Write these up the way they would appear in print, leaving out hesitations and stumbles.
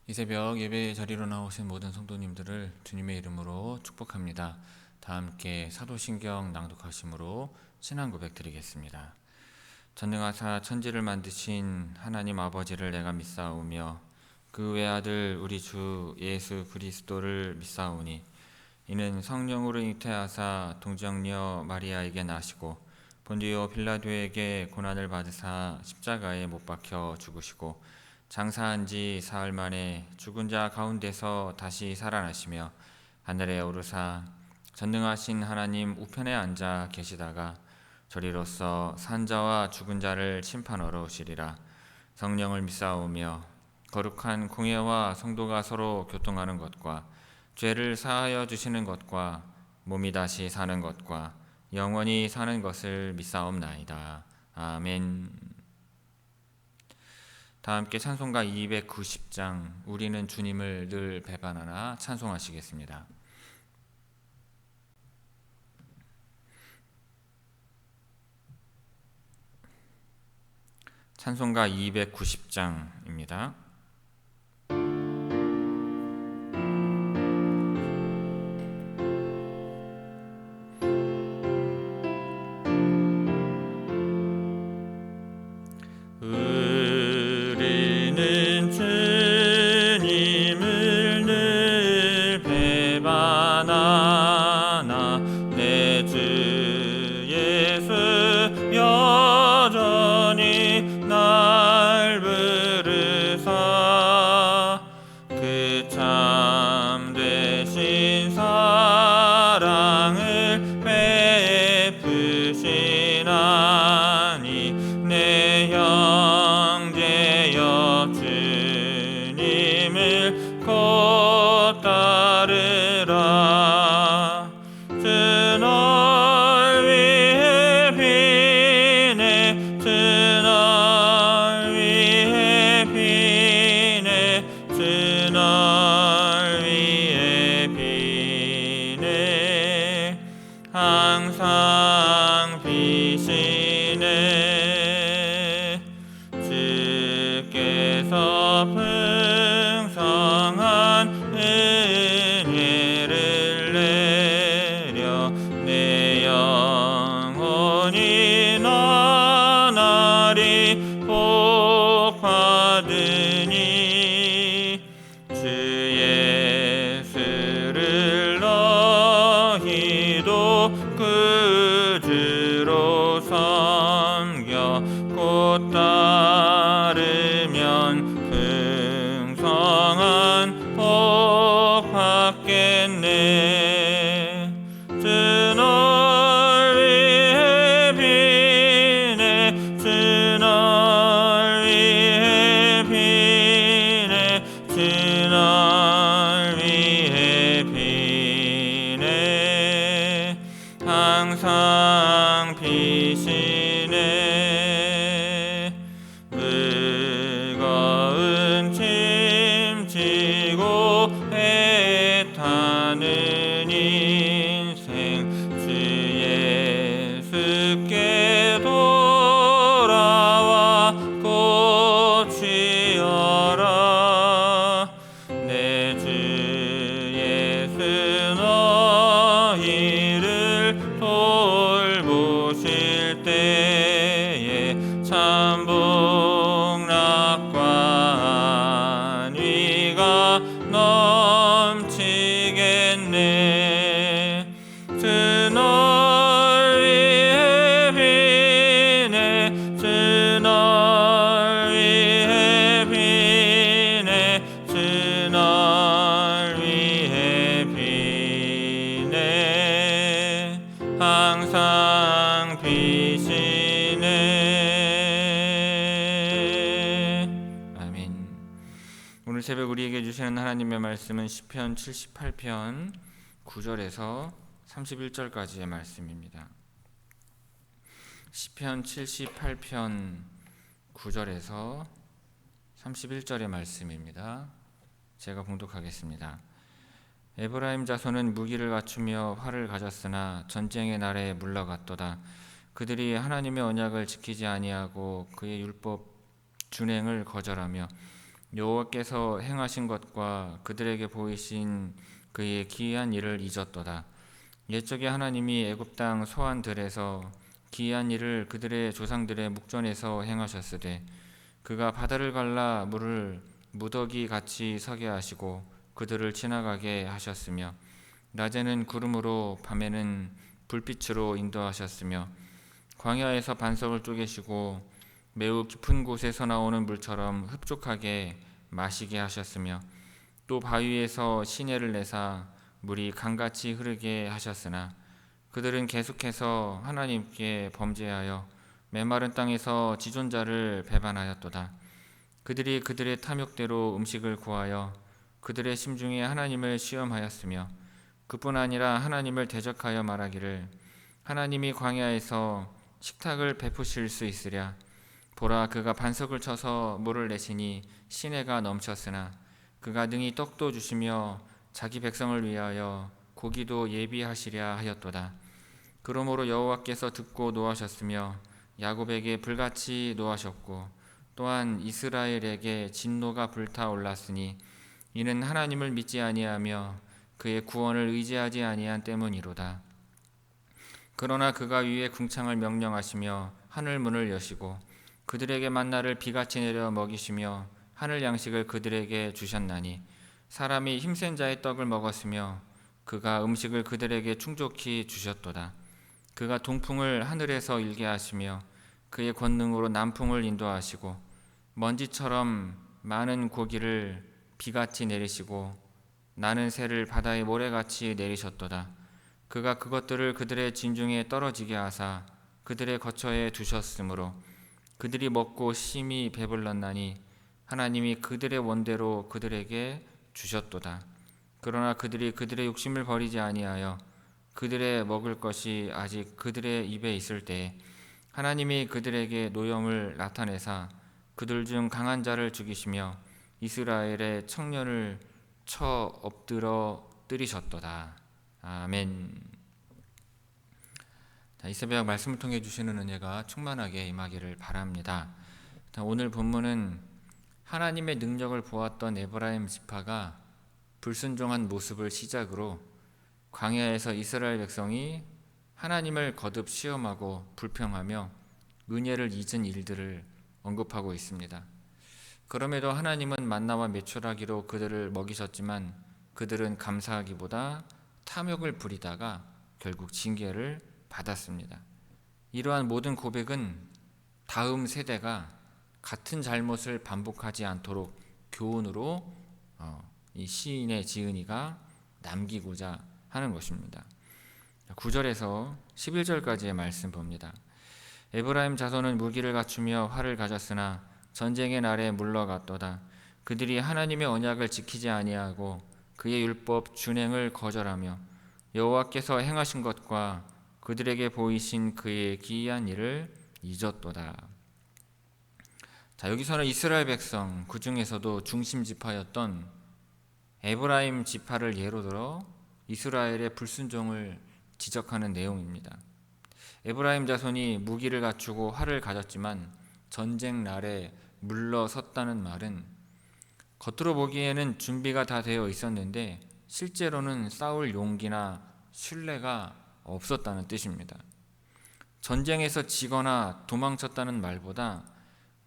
이 새벽 예배 자리로 나오신 모든 성도님들을 주님의 이름으로 축복합니다. 다 함께 사도신경 낭독하심으로 신앙 고백 드리겠습니다. 전능하사 천지를 만드신 하나님 아버지를 내가 믿사오며 그 외아들 우리 주 예수 그리스도를 믿사오니 이는 성령으로 잉태하사 동정녀 마리아에게 나시고 본디오 빌라도에게 고난을 받으사 십자가에 못 박혀 죽으시고 장사한 지 사흘 만에 죽은 자 가운데서 다시 살아나시며 하늘에 오르사 전능하신 하나님 우편에 앉아 계시다가 저리로서 산자와 죽은 자를 심판하러 오시리라. 성령을 믿사오며 거룩한 공예와 성도가 서로 교통하는 것과 죄를 사하여 주시는 것과 몸이 다시 사는 것과 영원히 사는 것을 믿사옵나이다. 아멘. 다 함께 찬송가 290장 우리는 주님을 늘 배반하나 찬송하시겠습니다. 찬송가 290장입니다. 항상 비시네 주께서 풍성한 은혜를 내려 내 영혼이 나날이 복받으니 주 예수를 너희도 구주로 섬겨 곧 따르면 풍성한 복 받겠네. 주 널 위해 비네 주 널 위해 비네 주 널 위해 비네 항상 비시네. 무거운 짐 지고 애타는 인생 주 예수께 돌아와 고치어라. 내 주 예수 너희를 돌보실 때에 참 복락과 안위가 넘치겠네. 주 널 위해 비네 주 널 위해 비네 주 널 위해 비네 항상 비시네. 아멘. 오늘 새벽 우리에게 주시는 하나님의 말씀은 시편 78편 9절에서 31절까지의 말씀입니다. 시편 78편 9절에서 31절의 말씀입니다. 제가 봉독하겠습니다. 에브라임 자손은 무기를 갖추며 활을 가졌으나 전쟁의 날에 물러갔도다. 그들이 하나님의 언약을 지키지 아니하고 그의 율법 준행을 거절하며 여호와께서 행하신 것과 그들에게 보이신 그의 기이한 일을 잊었도다. 옛적에 하나님이 애굽 땅 소환들에서 기이한 일을 그들의 조상들의 묵전에서 행하셨으되 그가 바다를 갈라 물을 무더기 같이 서게 하시고 그들을 지나가게 하셨으며 낮에는 구름으로 밤에는 불빛으로 인도하셨으며 광야에서 반석을 쪼개시고 매우 깊은 곳에서 나오는 물처럼 흡족하게 마시게 하셨으며 또 바위에서 시내를 내사 물이 강같이 흐르게 하셨으나 그들은 계속해서 하나님께 범죄하여 메마른 땅에서 지존자를 배반하였도다. 그들이 그들의 탐욕대로 음식을 구하여 그들의 심중에 하나님을 시험하였으며 그뿐 아니라 하나님을 대적하여 말하기를 하나님이 광야에서 식탁을 베푸실 수 있으랴. 보라, 그가 반석을 쳐서 물을 내시니 시내가 넘쳤으나 그가 능히 떡도 주시며 자기 백성을 위하여 고기도 예비하시랴 하였도다. 그러므로 여호와께서 듣고 노하셨으며 야곱에게 불같이 노하셨고 또한 이스라엘에게 진노가 불타올랐으니 이는 하나님을 믿지 아니하며 그의 구원을 의지하지 아니한 때문이로다. 그러나 그가 위에 궁창을 명령하시며 하늘 문을 여시고 그들에게 만나를 비같이 내려 먹이시며 하늘 양식을 그들에게 주셨나니 사람이 힘센 자의 떡을 먹었으며 그가 음식을 그들에게 충족히 주셨도다. 그가 동풍을 하늘에서 일게 하시며 그의 권능으로 남풍을 인도하시고 먼지처럼 많은 고기를 비같이 내리시고 나는 새를 바다의 모래같이 내리셨도다. 그가 그것들을 그들의 진중에 떨어지게 하사 그들의 거처에 두셨으므로 그들이 먹고 심히 배불렀나니 하나님이 그들의 원대로 그들에게 주셨도다. 그러나 그들이 그들의 욕심을 버리지 아니하여 그들의 먹을 것이 아직 그들의 입에 있을 때에 하나님이 그들에게 노염을 나타내사 그들 중 강한 자를 죽이시며 이스라엘의 청년을 쳐 엎드러 뜨리셨도다. 아멘. 이 새벽 말씀을 통해 주시는 은혜가 충만하게 임하기를 바랍니다. 오늘 본문은 하나님의 능력을 보았던 에브라임 지파가 불순종한 모습을 시작으로 광야에서 이스라엘 백성이 하나님을 거듭 시험하고 불평하며 은혜를 잊은 일들을 언급하고 있습니다. 그럼에도 하나님은 만나와 메추라기로 그들을 먹이셨지만 그들은 감사하기보다 탐욕을 부리다가 결국 징계를 받았습니다. 이러한 모든 고백은 다음 세대가 같은 잘못을 반복하지 않도록 교훈으로 이 시인의 지은이가 남기고자 하는 것입니다. 9절에서 11절까지의 말씀 봅니다. 에브라임 자손은 무기를 갖추며 활을 가졌으나 전쟁의 날에 물러갔도다. 그들이 하나님의 언약을 지키지 아니하고 그의 율법 준행을 거절하며 여호와께서 행하신 것과 그들에게 보이신 그의 기이한 일을 잊었도다. 여기서는 이스라엘 백성, 그 중에서도 중심 지파였던 에브라임 지파를 예로 들어 이스라엘의 불순종을 지적하는 내용입니다. 에브라임 자손이 무기를 갖추고 활을 가졌지만 전쟁 날에 물러섰다는 말은 겉으로 보기에는 준비가 다 되어 있었는데 실제로는 싸울 용기나 신뢰가 없었다는 뜻입니다. 전쟁에서 지거나 도망쳤다는 말보다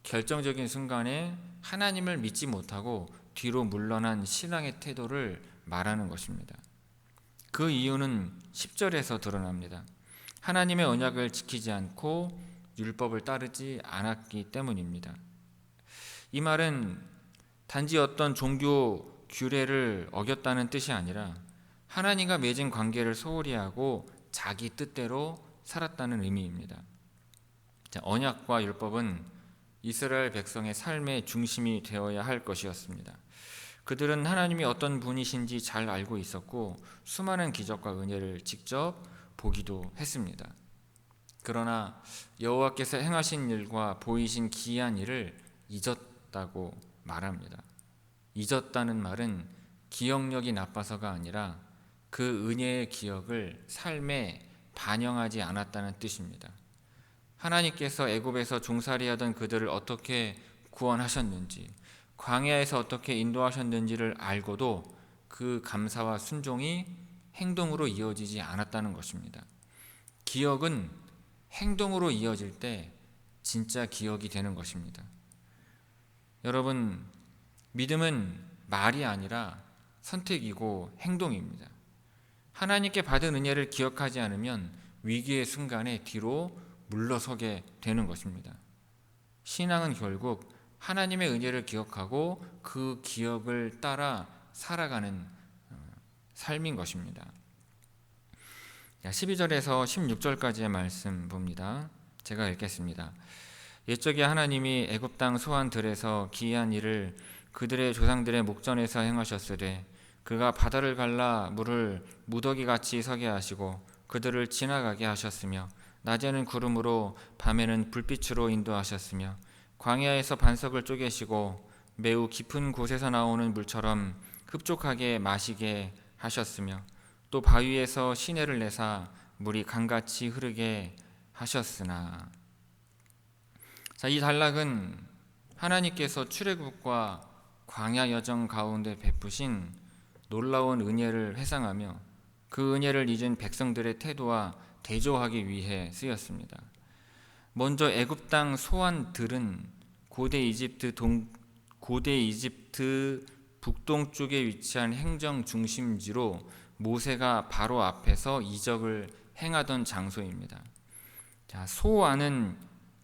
결정적인 순간에 하나님을 믿지 못하고 뒤로 물러난 신앙의 태도를 말하는 것입니다. 그 이유는 10절에서 드러납니다. 하나님의 언약을 지키지 않고 율법을 따르지 않았기 때문입니다. 이 말은 단지 어떤 종교 규례를 어겼다는 뜻이 아니라 하나님과 맺은 관계를 소홀히 하고 자기 뜻대로 살았다는 의미입니다. 언약과 율법은 이스라엘 백성의 삶의 중심이 되어야 할 것이었습니다. 그들은 하나님이 어떤 분이신지 잘 알고 있었고 수많은 기적과 은혜를 직접 보기도 했습니다. 그러나 여호와께서 행하신 일과 보이신 기이한 일을 잊었다고 말합니다. 잊었다는 말은 기억력이 나빠서가 아니라 그 은혜의 기억을 삶에 반영하지 않았다는 뜻입니다. 하나님께서 애굽에서 종살이하던 그들을 어떻게 구원하셨는지, 광야에서 어떻게 인도하셨는지를 알고도 그 감사와 순종이 행동으로 이어지지 않았다는 것입니다. 기억은 행동으로 이어질 때 진짜 기억이 되는 것입니다. 여러분, 믿음은 말이 아니라 선택이고 행동입니다. 하나님께 받은 은혜를 기억하지 않으면 위기의 순간에 뒤로 물러서게 되는 것입니다. 신앙은 결국 하나님의 은혜를 기억하고 그 기억을 따라 살아가는 삶인 것입니다. 12절에서 16절까지의 말씀 봅니다. 제가 읽겠습니다. 옛적에 하나님이 애굽 땅 소환들에서 기이한 일을 그들의 조상들의 목전에서 행하셨으되 그가 바다를 갈라 물을 무더기같이 서게 하시고 그들을 지나가게 하셨으며 낮에는 구름으로 밤에는 불빛으로 인도하셨으며 광야에서 반석을 쪼개시고 매우 깊은 곳에서 나오는 물처럼 흡족하게 마시게 하셨으며 또 바위에서 시내를 내사 물이 강같이 흐르게 하셨으나. 자, 이 단락은 하나님께서 출애굽과 광야 여정 가운데 베푸신 놀라운 은혜를 회상하며 그 은혜를 잊은 백성들의 태도와 대조하기 위해 쓰였습니다. 먼저 애굽 땅 소환들은 고대 이집트 북동쪽에 위치한 행정 중심지로 모세가 바로 앞에서 이적을 행하던 장소입니다. 자, 소안은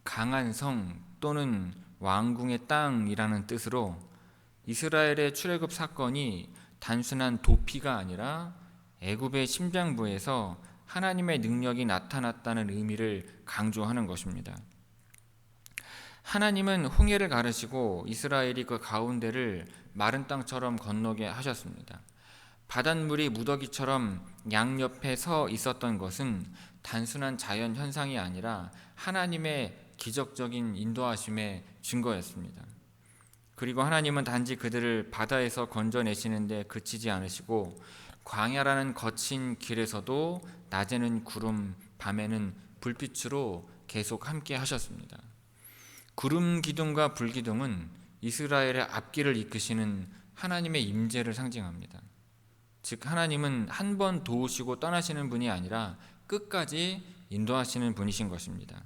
강한 성 또는 왕궁의 땅이라는 뜻으로 이스라엘의 출애굽 사건이 단순한 도피가 아니라 애굽의 심장부에서 하나님의 능력이 나타났다는 의미를 강조하는 것입니다. 하나님은 홍해를 가르시고 이스라엘이 그 가운데를 마른 땅처럼 건너게 하셨습니다. 바닷물이 무더기처럼 양옆에 서 있었던 것은 단순한 자연 현상이 아니라 하나님의 기적적인 인도하심의 증거였습니다. 그리고 하나님은 단지 그들을 바다에서 건져내시는데 그치지 않으시고 광야라는 거친 길에서도 낮에는 구름, 밤에는 불빛으로 계속 함께 하셨습니다. 구름 기둥과 불 기둥은 이스라엘의 앞길을 이끄시는 하나님의 임재를 상징합니다. 즉 하나님은 한 번 도우시고 떠나시는 분이 아니라 끝까지 인도하시는 분이신 것입니다.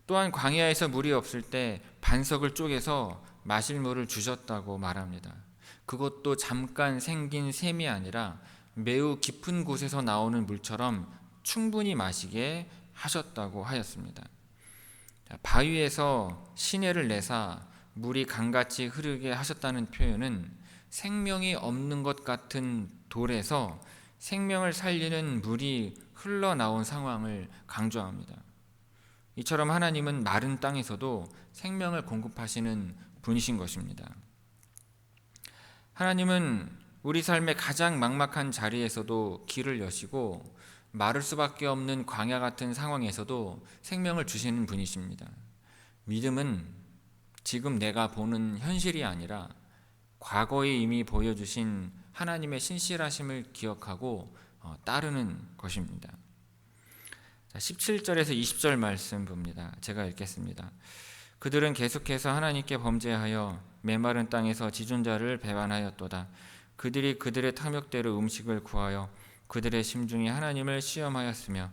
또한 광야에서 물이 없을 때 반석을 쪼개서 마실 물을 주셨다고 말합니다. 그것도 잠깐 생긴 샘이 아니라 매우 깊은 곳에서 나오는 물처럼 충분히 마시게 하셨다고 하였습니다. 바위에서 시내를 내사 물이 강같이 흐르게 하셨다는 표현은 생명이 없는 것 같은 돌에서 생명을 살리는 물이 흘러나온 상황을 강조합니다. 이처럼 하나님은 마른 땅에서도 생명을 공급하시는 분이신 것입니다. 하나님은 우리 삶의 가장 막막한 자리에서도 길을 여시고 마를 수밖에 없는 광야 같은 상황에서도 생명을 주시는 분이십니다. 믿음은 지금 내가 보는 현실이 아니라 과거에 이미 보여주신 하나님의 신실하심을 기억하고 따르는 것입니다. 17절에서 20절 말씀 봅니다. 제가 읽겠습니다. 그들은 계속해서 하나님께 범죄하여 메마른 땅에서 지존자를 배반하였도다. 그들이 그들의 탐욕대로 음식을 구하여 그들의 심중이 하나님을 시험하였으며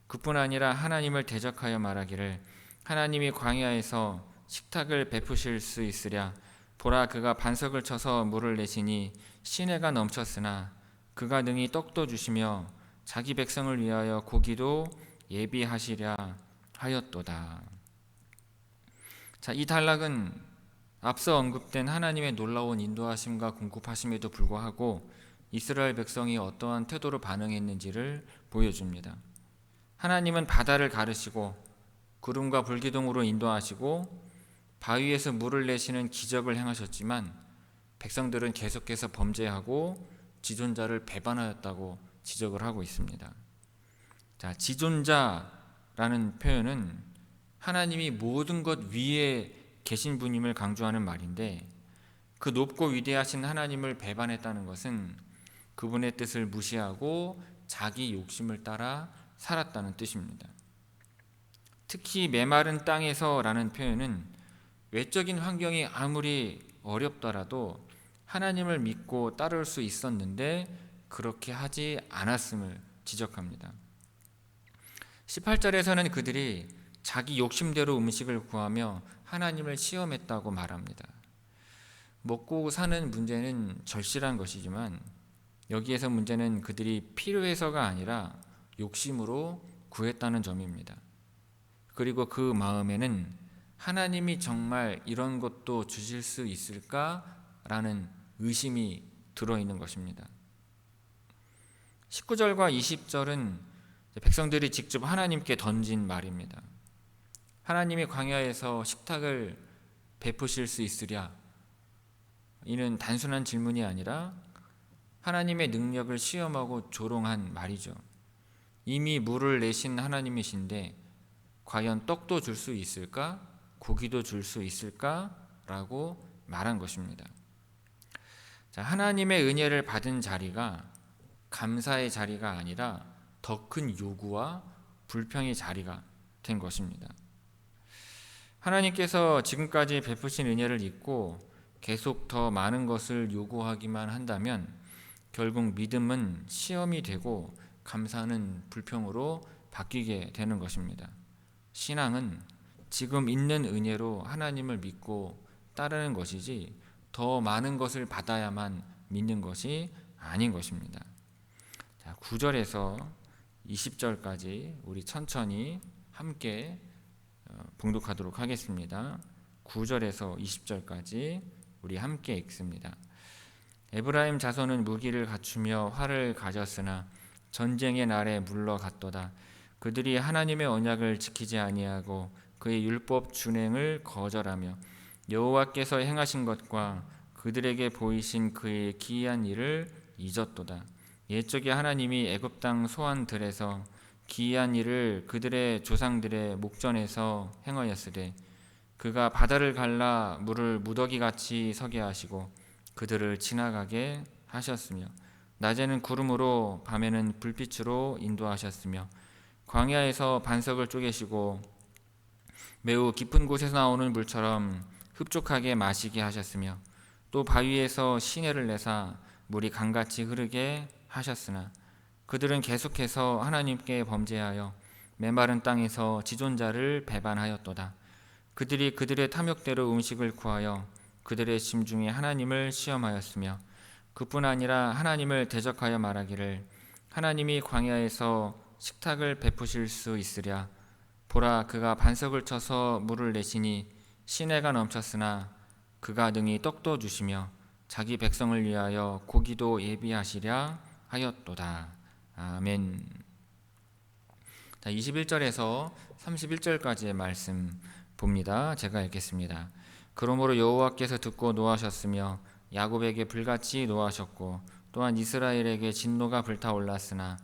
그뿐 아니라 하나님을 대적하여 말하기를 하나님이 광야에서 식탁을 베푸실 수 있으랴. 보라, 그가 반석을 쳐서 물을 내시니 시내가 넘쳤으나 그가 능히 떡도 주시며 자기 백성을 위하여 고기도 예비하시랴 하였도다. 자, 이 단락은 앞서 언급된 하나님의 놀라운 인도하심과 공급하심에도 불구하고 이스라엘 백성이 어떠한 태도로 반응했는지를 보여줍니다. 하나님은 바다를 가르시고 구름과 불기둥으로 인도하시고 바위에서 물을 내시는 기적을 행하셨지만 백성들은 계속해서 범죄하고 지존자를 배반하였다고 지적을 하고 있습니다. 자, 지존자라는 표현은 하나님이 모든 것 위에 계신 분임을 강조하는 말인데 그 높고 위대하신 하나님을 배반했다는 것은 그분의 뜻을 무시하고 자기 욕심을 따라 살았다는 뜻입니다. 특히 메마른 땅에서라는 표현은 외적인 환경이 아무리 어렵더라도 하나님을 믿고 따를 수 있었는데 그렇게 하지 않았음을 지적합니다. 18절에서는 그들이 자기 욕심대로 음식을 구하며 하나님을 시험했다고 말합니다. 먹고 사는 문제는 절실한 것이지만 여기에서 문제는 그들이 필요해서가 아니라 욕심으로 구했다는 점입니다. 그리고 그 마음에는 하나님이 정말 이런 것도 주실 수 있을까라는 의심이 들어있는 것입니다. 19절과 20절은 백성들이 직접 하나님께 던진 말입니다. 하나님이 광야에서 식탁을 베푸실 수 있으랴? 이는 단순한 질문이 아니라 하나님의 능력을 시험하고 조롱한 말이죠. 이미 물을 내신 하나님이신데 과연 떡도 줄 수 있을까? 고기도 줄 수 있을까? 라고 말한 것입니다. 자, 하나님의 은혜를 받은 자리가 감사의 자리가 아니라 더 큰 요구와 불평의 자리가 된 것입니다. 하나님께서 지금까지 베푸신 은혜를 잊고 계속 더 많은 것을 요구하기만 한다면 결국 믿음은 시험이 되고 감사는 불평으로 바뀌게 되는 것입니다. 신앙은 지금 있는 은혜로 하나님을 믿고 따르는 것이지 더 많은 것을 받아야만 믿는 것이 아닌 것입니다. 자, 9절에서 20절까지 우리 천천히 함께 봉독하도록 하겠습니다. 9절에서 20절까지 우리 함께 읽습니다. 에브라임 자손은 무기를 갖추며 활을 가졌으나 전쟁의 날에 물러갔도다. 그들이 하나님의 언약을 지키지 아니하고 그의 율법 준행을 거절하며 여호와께서 행하신 것과 그들에게 보이신 그의 기이한 일을 잊었도다. 옛적에 하나님이 애굽 땅 소환들에서 기이한 일을 그들의 조상들의 목전에서 행하였으되 그가 바다를 갈라 물을 무더기같이 서게 하시고 그들을 지나가게 하셨으며 낮에는 구름으로 밤에는 불빛으로 인도하셨으며 광야에서 반석을 쪼개시고 매우 깊은 곳에서 나오는 물처럼 흡족하게 마시게 하셨으며 또 바위에서 시내를 내사 물이 강같이 흐르게 하셨으나 그들은 계속해서 하나님께 범죄하여 메마른 땅에서 지존자를 배반하였도다. 그들이 그들의 탐욕대로 음식을 구하여 그들의 심중에 하나님을 시험하였으며 그뿐 아니라 하나님을 대적하여 말하기를 하나님이 광야에서 식탁을 베푸실 수 있으랴? 보라, 그가 반석을 쳐서 물을 내시니 시내가 넘쳤으나 그가 능히 떡도 주시며 자기 백성을 위하여 고기도 예비하시랴 하였도다. 아멘. 21절에서 31절까지의 말씀 봅니다. 제가 읽겠습니다. 그러므로 여호와께서 듣고 노하셨으며 야곱에게 불같이 노하셨고 또한 이스라엘에게 진노가 불타올랐으나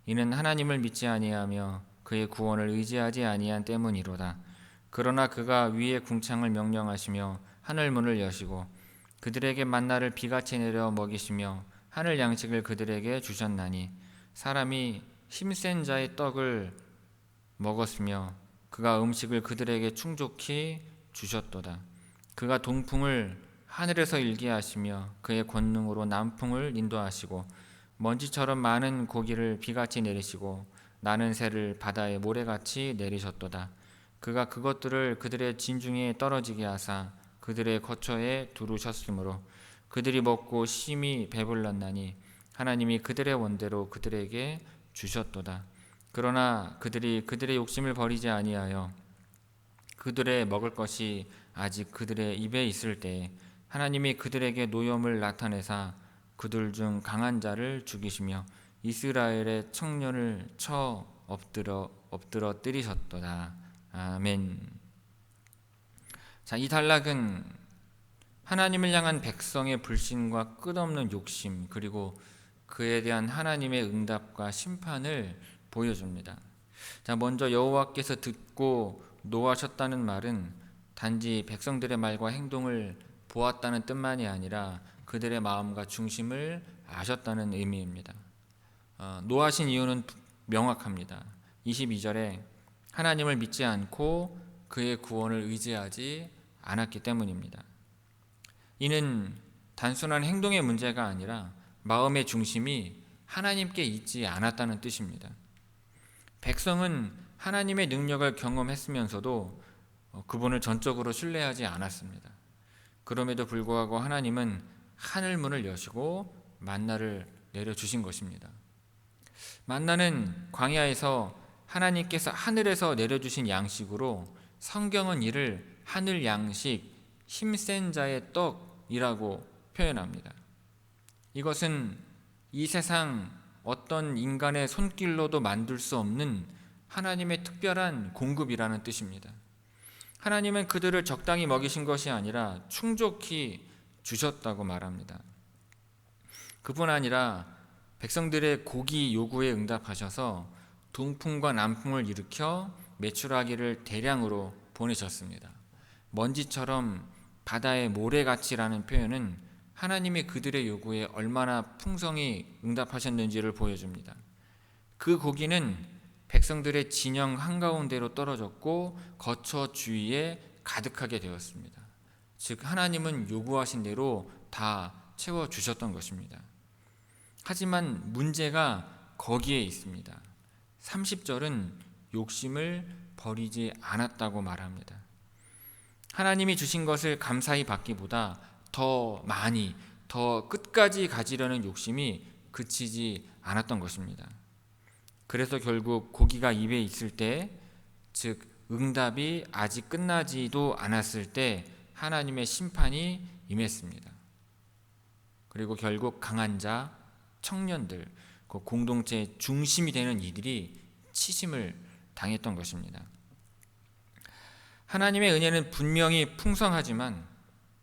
이는 하나님을 믿지 아니하며 그의 구원을 의지하지 아니한 때문이로다. 그러나 그가 위의 궁창을 명령하시며 하늘 문을 여시고 그들에게 만나를 비같이 내려 먹이시며 하늘 양식을 그들에게 주셨나니 사람이 힘센 자의 떡을 먹었으며 그가 음식을 그들에게 충족히 주셨도다. 그가 동풍을 하늘에서 일게 하시며 그의 권능으로 남풍을 인도하시고 먼지처럼 많은 고기를 비같이 내리시고 나는 새를 바다에 모래같이 내리셨도다. 그가 그것들을 그들의 진중에 떨어지게 하사 그들의 거처에 두르셨으므로 그들이 먹고 심히 배불렀나니 하나님이 그들의 원대로 그들에게 주셨도다. 그러나 그들이 그들의 욕심을 버리지 아니하여 그들의 먹을 것이 아직 그들의 입에 있을 때에 하나님이 그들에게 노염을 나타내사 그들 중 강한 자를 죽이시며 이스라엘의 청년을 쳐 엎드러 뜨리셨도다. 아멘. 자, 이 단락은 하나님을 향한 백성의 불신과 끝없는 욕심 그리고 그에 대한 하나님의 응답과 심판을 보여줍니다. 자, 먼저 여호와께서 듣고 노하셨다는 말은 단지 백성들의 말과 행동을 보았다는 뜻만이 아니라 그들의 마음과 중심을 아셨다는 의미입니다. 노하신 이유는 명확합니다. 22절에 하나님을 믿지 않고 그의 구원을 의지하지 않았기 때문입니다. 이는 단순한 행동의 문제가 아니라 마음의 중심이 하나님께 있지 않았다는 뜻입니다. 백성은 하나님의 능력을 경험했으면서도 그분을 전적으로 신뢰하지 않았습니다. 그럼에도 불구하고 하나님은 하늘문을 여시고 만나를 내려주신 것입니다. 만나는 광야에서 하나님께서 하늘에서 내려주신 양식으로 성경은 이를 하늘 양식, 힘센 자의 떡이라고 표현합니다. 이것은 이 세상 어떤 인간의 손길로도 만들 수 없는 하나님의 특별한 공급이라는 뜻입니다. 하나님은 그들을 적당히 먹이신 것이 아니라 충족히 주셨다고 말합니다. 그뿐 아니라 백성들의 고기 요구에 응답하셔서 동풍과 남풍을 일으켜 메추라기를 대량으로 보내셨습니다. 먼지처럼 바다의 모래같이라는 표현은 하나님이 그들의 요구에 얼마나 풍성히 응답하셨는지를 보여줍니다. 그 고기는 백성들의 진영 한가운데로 떨어졌고 거처 주위에 가득하게 되었습니다. 즉 하나님은 요구하신 대로 다 채워주셨던 것입니다. 하지만 문제가 거기에 있습니다. 30절은 욕심을 버리지 않았다고 말합니다. 하나님이 주신 것을 감사히 받기보다 더 많이, 더 끝까지 가지려는 욕심이 그치지 않았던 것입니다. 그래서 결국 고기가 입에 있을 때, 즉 응답이 아직 끝나지도 않았을 때 하나님의 심판이 임했습니다. 그리고 결국 강한 자, 청년들, 그 공동체의 중심이 되는 이들이 치심을 당했던 것입니다. 하나님의 은혜는 분명히 풍성하지만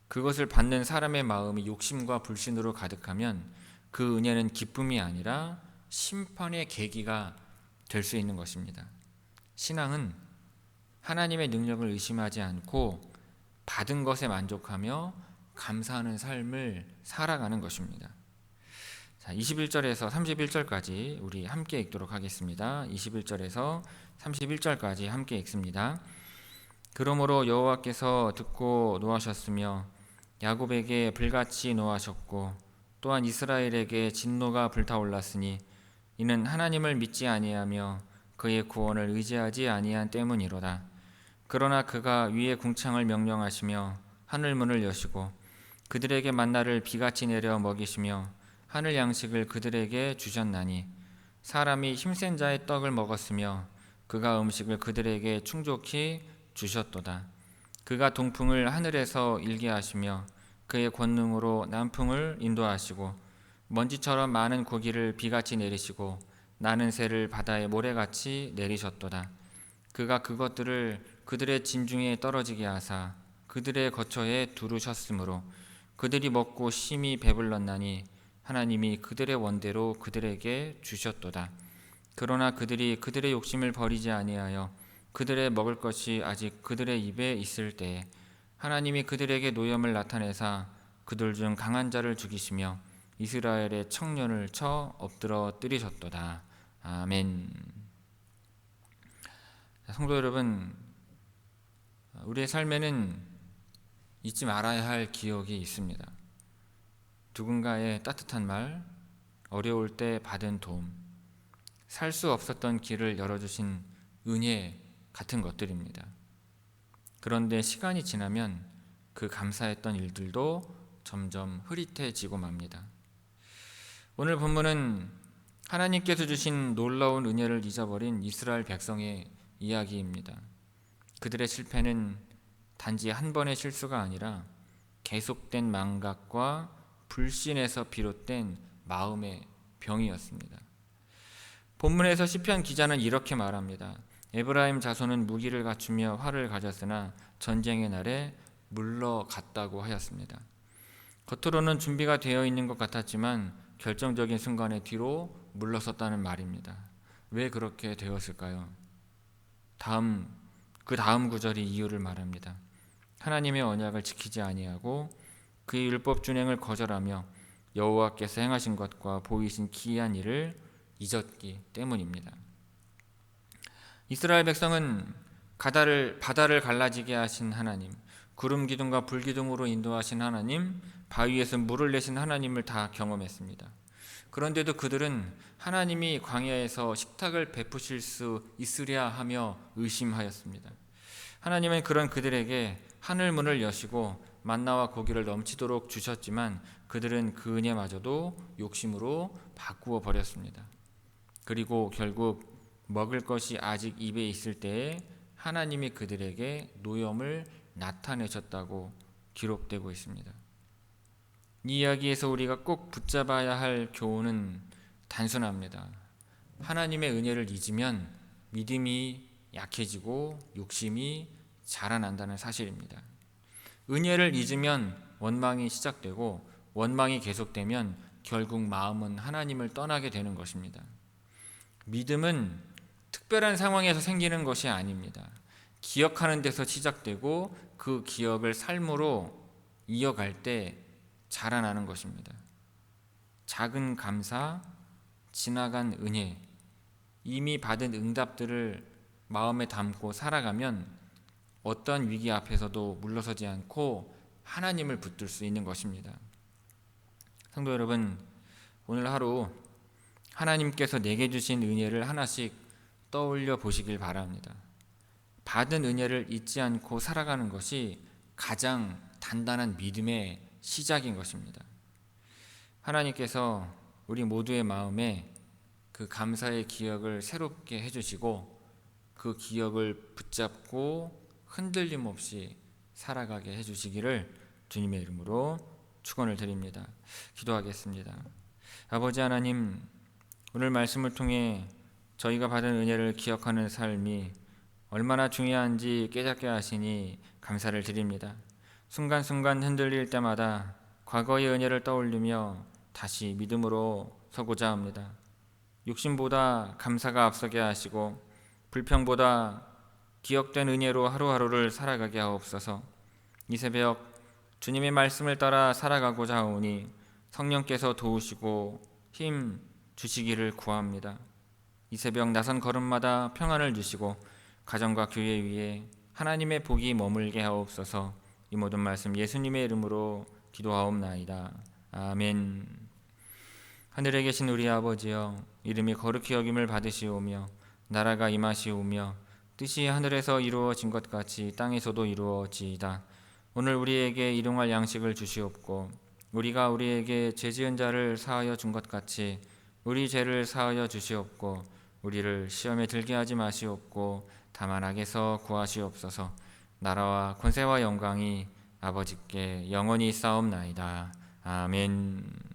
그것을 받는 사람의 마음이 욕심과 불신으로 가득하면 그 은혜는 기쁨이 아니라 심판의 계기가 될 수 있는 것입니다. 신앙은 하나님의 능력을 의심하지 않고 받은 것에 만족하며 감사하는 삶을 살아가는 것입니다. 자, 21절에서 31절까지 우리 함께 읽도록 하겠습니다. 21절에서 31절까지 함께 읽습니다. 그러므로 여호와께서 듣고 노하셨으며 야곱에게 불같이 노하셨고 또한 이스라엘에게 진노가 불타올랐으니 이는 하나님을 믿지 아니하며 그의 구원을 의지하지 아니한 때문이로다. 그러나 그가 위의 궁창을 명령하시며 하늘문을 여시고 그들에게 만나를 비같이 내려 먹이시며 하늘 양식을 그들에게 주셨나니 사람이 힘센 자의 떡을 먹었으며 그가 음식을 그들에게 충족히 주셨도다. 그가 동풍을 하늘에서 일게 하시며 그의 권능으로 남풍을 인도하시고 먼지처럼 많은 고기를 비같이 내리시고 나는 새를 바다의 모래같이 내리셨도다. 그가 그것들을 그들의 진중에 떨어지게 하사 그들의 거처에 두르셨으므로 그들이 먹고 심히 배불렀나니 하나님이 그들의 원대로 그들에게 주셨도다. 그러나 그들이 그들의 욕심을 버리지 아니하여 그들의 먹을 것이 아직 그들의 입에 있을 때에 하나님이 그들에게 노염을 나타내사 그들 중 강한 자를 죽이시며 이스라엘의 청년을 쳐 엎드러 뜨리셨도다. 아멘. 성도 여러분, 우리의 삶에는 잊지 말아야 할 기억이 있습니다. 누군가의 따뜻한 말, 어려울 때 받은 도움, 살 수 없었던 길을 열어주신 은혜 같은 것들입니다. 그런데 시간이 지나면 그 감사했던 일들도 점점 흐릿해지고 맙니다. 오늘 본문은 하나님께서 주신 놀라운 은혜를 잊어버린 이스라엘 백성의 이야기입니다. 그들의 실패는 단지 한 번의 실수가 아니라 계속된 망각과 불신에서 비롯된 마음의 병이었습니다. 본문에서 시편 기자는 이렇게 말합니다. 에브라임 자손은 무기를 갖추며 활을 가졌으나 전쟁의 날에 물러갔다고 하였습니다. 겉으로는 준비가 되어 있는 것 같았지만 결정적인 순간에 뒤로 물러섰다는 말입니다. 왜 그렇게 되었을까요? 그 다음 구절이 이유를 말합니다. 하나님의 언약을 지키지 아니하고 그의 율법 준행을 거절하며 여호와께서 행하신 것과 보이신 기이한 일을 잊었기 때문입니다. 이스라엘 백성은 바다를 갈라지게 하신 하나님, 구름 기둥과 불 기둥으로 인도하신 하나님, 바위에서 물을 내신 하나님을 다 경험했습니다. 그런데도 그들은 하나님이 광야에서 식탁을 베푸실 수 있으랴 하며 의심하였습니다. 하나님은 그런 그들에게 하늘 문을 여시고 만나와 고기를 넘치도록 주셨지만 그들은 그 은혜마저도 욕심으로 바꾸어 버렸습니다. 그리고 결국 먹을 것이 아직 입에 있을 때에 하나님이 그들에게 노염을 나타내셨다고 기록되고 있습니다. 이 이야기에서 우리가 꼭 붙잡아야 할 교훈은 단순합니다. 하나님의 은혜를 잊으면 믿음이 약해지고 욕심이 자라난다는 사실입니다. 은혜를 잊으면 원망이 시작되고 원망이 계속되면 결국 마음은 하나님을 떠나게 되는 것입니다. 믿음은 특별한 상황에서 생기는 것이 아닙니다. 기억하는 데서 시작되고 그 기억을 삶으로 이어갈 때 자라나는 것입니다. 작은 감사, 지나간 은혜, 이미 받은 응답들을 마음에 담고 살아가면 어떤 위기 앞에서도 물러서지 않고 하나님을 붙들 수 있는 것입니다. 성도 여러분, 오늘 하루 하나님께서 내게 주신 은혜를 하나씩 떠올려 보시길 바랍니다. 받은 은혜를 잊지 않고 살아가는 것이 가장 단단한 믿음의 시작인 것입니다. 하나님께서 우리 모두의 마음에 그 감사의 기억을 새롭게 해주시고 그 기억을 붙잡고 흔들림 없이 살아가게 해주시기를 주님의 이름으로 축원을 드립니다. 기도하겠습니다. 아버지 하나님, 오늘 말씀을 통해 저희가 받은 은혜를 기억하는 삶이 얼마나 중요한지 깨닫게 하시니 감사를 드립니다. 순간순간 흔들릴 때마다 과거의 은혜를 떠올리며 다시 믿음으로 서고자 합니다. 욕심보다 감사가 앞서게 하시고 불평보다 기억된 은혜로 하루하루를 살아가게 하옵소서. 이 새벽 주님의 말씀을 따라 살아가고자 하오니 성령께서 도우시고 힘 주시기를 구합니다. 이 새벽 나선 걸음마다 평안을 주시고 가정과 교회 위에 하나님의 복이 머물게 하옵소서. 이 모든 말씀 예수님의 이름으로 기도하옵나이다. 아멘. 하늘에 계신 우리 아버지여, 이름이 거룩히 여김을 받으시오며 나라가 임하시오며 뜻이 하늘에서 이루어진 것 같이 땅에서도 이루어지이다. 오늘 우리에게 일용할 양식을 주시옵고 우리가 우리에게 죄 지은 자를 사하여 준 것 같이 우리 죄를 사하여 주시옵고 우리를 시험에 들게 하지 마시옵고 다만 악에서 구하시옵소서. 나라와 권세와 영광이 아버지께 영원히 있사옵나이다. 아멘.